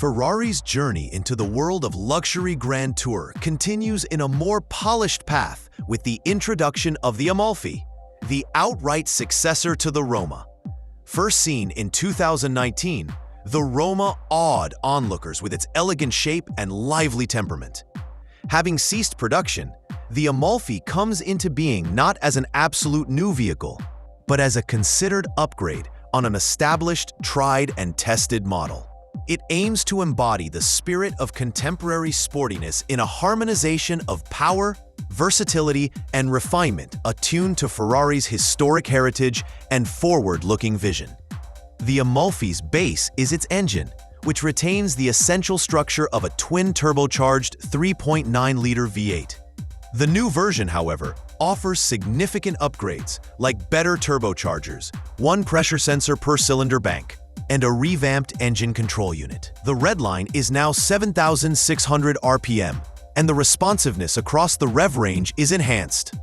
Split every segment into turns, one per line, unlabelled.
Ferrari's journey into the world of luxury Grand Tour continues in a more polished path with the introduction of the Amalfi, the outright successor to the Roma. First seen in 2019, the Roma awed onlookers with its elegant shape and lively temperament. Having ceased production, the Amalfi comes into being not as an absolute new vehicle, but as a considered upgrade on an established, tried and tested model. It aims to embody the spirit of contemporary sportiness in a harmonization of power, versatility, and refinement attuned to Ferrari's historic heritage and forward-looking vision. The Amalfi's base is its engine, which retains the essential structure of a twin-turbocharged 3.9-liter V8. The new version, however, offers significant upgrades like better turbochargers, one pressure sensor per cylinder bank, and a revamped engine control unit. The redline is now 7,600 RPM, and the responsiveness across the rev range is enhanced.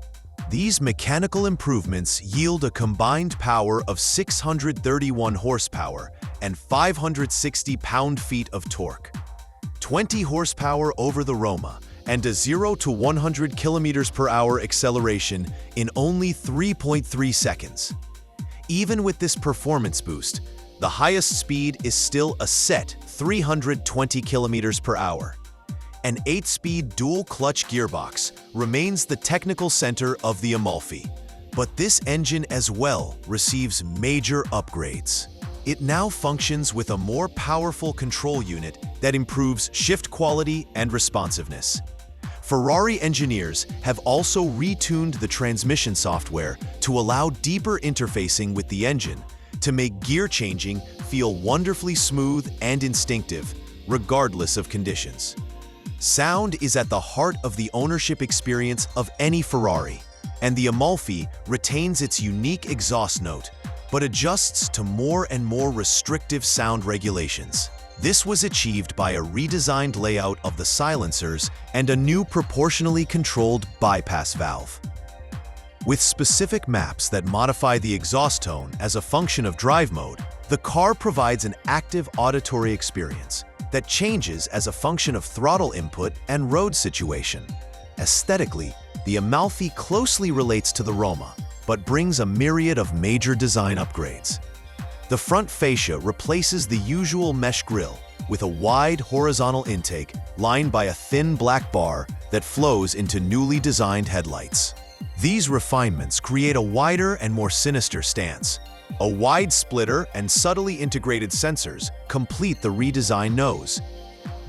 These mechanical improvements yield a combined power of 631 horsepower and 560 pound-feet of torque, 20 horsepower over the Roma, and a 0 to 100 kilometers per hour acceleration in only 3.3 seconds. Even with this performance boost, the highest speed is still a set 320 kilometers per hour. An 8-speed dual-clutch gearbox remains the technical center of the Amalfi, but this engine as well receives major upgrades. It now functions with a more powerful control unit that improves shift quality and responsiveness. Ferrari engineers have also retuned the transmission software to allow deeper interfacing with the engine to make gear changing feel wonderfully smooth and instinctive, regardless of conditions. Sound is at the heart of the ownership experience of any Ferrari, and the Amalfi retains its unique exhaust note, but adjusts to more and more restrictive sound regulations. This was achieved by a redesigned layout of the silencers and a new proportionally controlled bypass valve. With specific maps that modify the exhaust tone as a function of drive mode, the car provides an active auditory experience that changes as a function of throttle input and road situation. Aesthetically, the Amalfi closely relates to the Roma, but brings a myriad of major design upgrades. The front fascia replaces the usual mesh grille with a wide horizontal intake lined by a thin black bar that flows into newly designed headlights. These refinements create a wider and more sinister stance. A wide splitter and subtly integrated sensors complete the redesigned nose.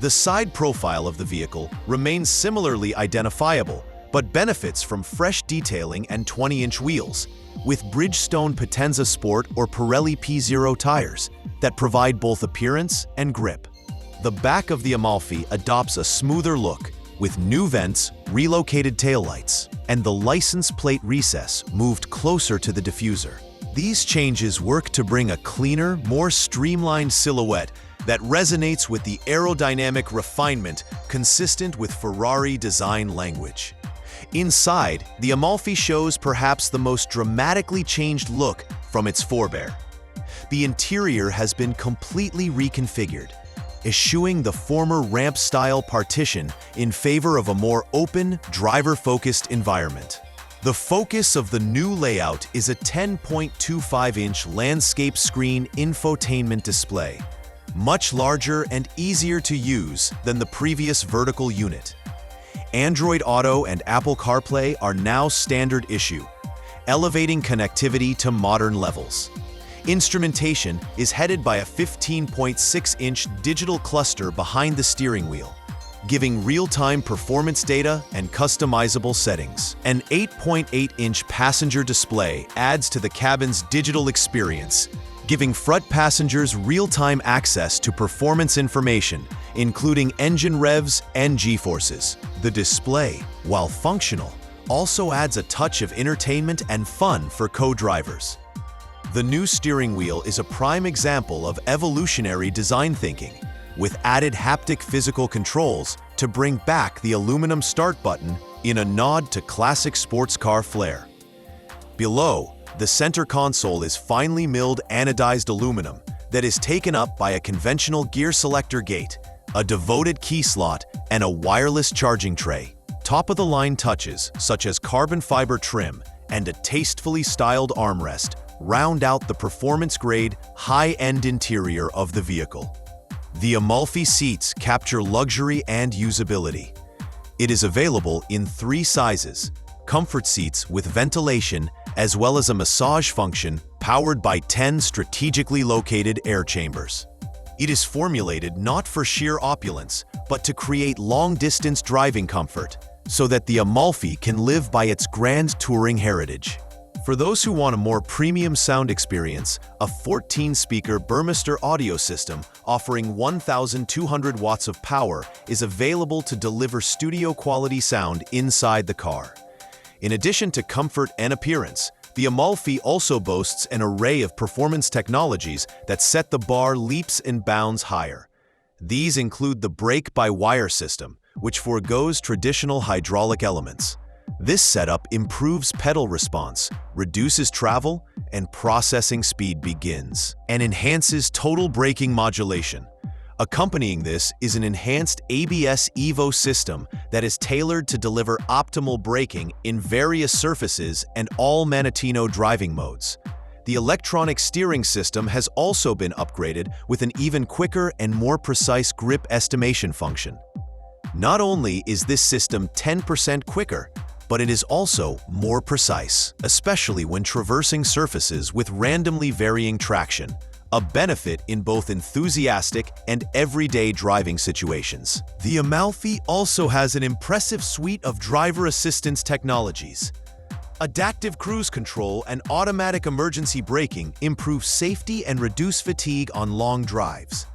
The side profile of the vehicle remains similarly identifiable, but benefits from fresh detailing and 20-inch wheels, with Bridgestone Potenza Sport or Pirelli P0 tires that provide both appearance and grip. The back of the Amalfi adopts a smoother look, with new vents, relocated taillights, and the license plate recess moved closer to the diffuser. These changes work to bring a cleaner, more streamlined silhouette that resonates with the aerodynamic refinement consistent with Ferrari design language. Inside, the Amalfi shows perhaps the most dramatically changed look from its forebear. The interior has been completely reconfigured, eschewing the former ramp-style partition in favor of a more open, driver-focused environment. The focus of the new layout is a 10.25-inch landscape screen infotainment display, much larger and easier to use than the previous vertical unit. Android Auto and Apple CarPlay are now standard issue, elevating connectivity to modern levels. Instrumentation is headed by a 15.6-inch digital cluster behind the steering wheel, giving real-time performance data and customizable settings. An 8.8-inch passenger display adds to the cabin's digital experience, giving front passengers real-time access to performance information, including engine revs and G-forces. The display, while functional, also adds a touch of entertainment and fun for co-drivers. The new steering wheel is a prime example of evolutionary design thinking, with added haptic physical controls to bring back the aluminum start button in a nod to classic sports car flair. Below, the center console is finely milled anodized aluminum that is taken up by a conventional gear selector gate, a devoted key slot, and a wireless charging tray. Top-of-the-line touches, such as carbon fiber trim and a tastefully styled armrest, round out the performance-grade, high-end interior of the vehicle. The Amalfi seats capture luxury and usability. It is available in 3 sizes: comfort seats with ventilation, as well as a massage function powered by 10 strategically located air chambers. It is formulated not for sheer opulence, but to create long-distance driving comfort, so that the Amalfi can live by its grand touring heritage. For those who want a more premium sound experience, a 14-speaker Burmester audio system offering 1,200 watts of power is available to deliver studio-quality sound inside the car. In addition to comfort and appearance, the Amalfi also boasts an array of performance technologies that set the bar leaps and bounds higher. These include the brake-by-wire system, which forgoes traditional hydraulic elements. This setup improves pedal response, reduces travel, and processing speed begins, and enhances total braking modulation. Accompanying this is an enhanced ABS Evo system that is tailored to deliver optimal braking in various surfaces and all Manettino driving modes. The electronic steering system has also been upgraded with an even quicker and more precise grip estimation function. Not only is this system 10% quicker, but it is also more precise, especially when traversing surfaces with randomly varying traction, a benefit in both enthusiastic and everyday driving situations. The Amalfi also has an impressive suite of driver assistance technologies. Adaptive cruise control and automatic emergency braking improve safety and reduce fatigue on long drives.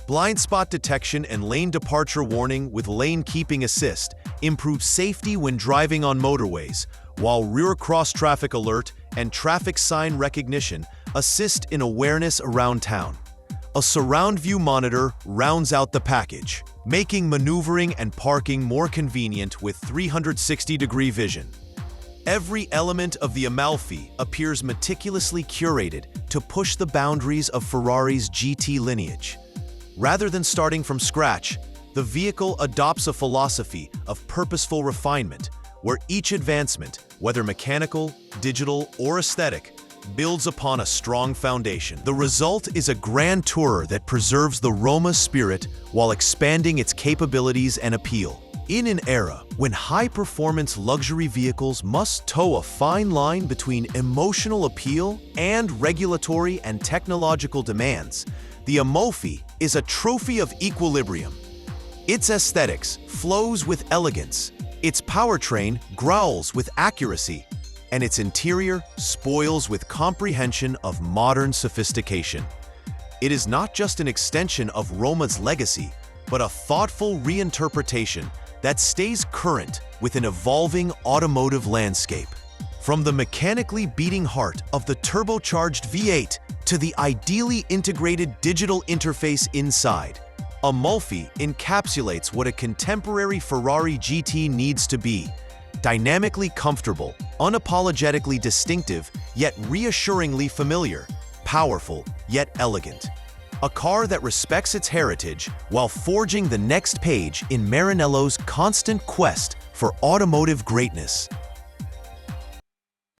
Blind spot detection and lane departure warning with lane keeping assist improves safety when driving on motorways, while rear cross traffic alert and traffic sign recognition assist in awareness around town. A surround view monitor rounds out the package, making maneuvering and parking more convenient with 360-degree vision. Every element of the Amalfi appears meticulously curated to push the boundaries of Ferrari's GT lineage. Rather than starting from scratch, the vehicle adopts a philosophy of purposeful refinement, where each advancement, whether mechanical, digital, or aesthetic, builds upon a strong foundation. The result is a grand tourer that preserves the Roma spirit while expanding its capabilities and appeal. In an era when high-performance luxury vehicles must toe a fine line between emotional appeal and regulatory and technological demands, the Amalfi is a trophy of equilibrium. Its aesthetics flows with elegance, its powertrain growls with accuracy, and its interior spoils with comprehension of modern sophistication. It is not just an extension of Roma's legacy, but a thoughtful reinterpretation that stays current with an evolving automotive landscape. From the mechanically beating heart of the turbocharged V8 to the ideally integrated digital interface inside, Amalfi encapsulates what a contemporary Ferrari GT needs to be: dynamically comfortable, unapologetically distinctive, yet reassuringly familiar, powerful, yet elegant. A car that respects its heritage while forging the next page in Maranello's constant quest for automotive greatness.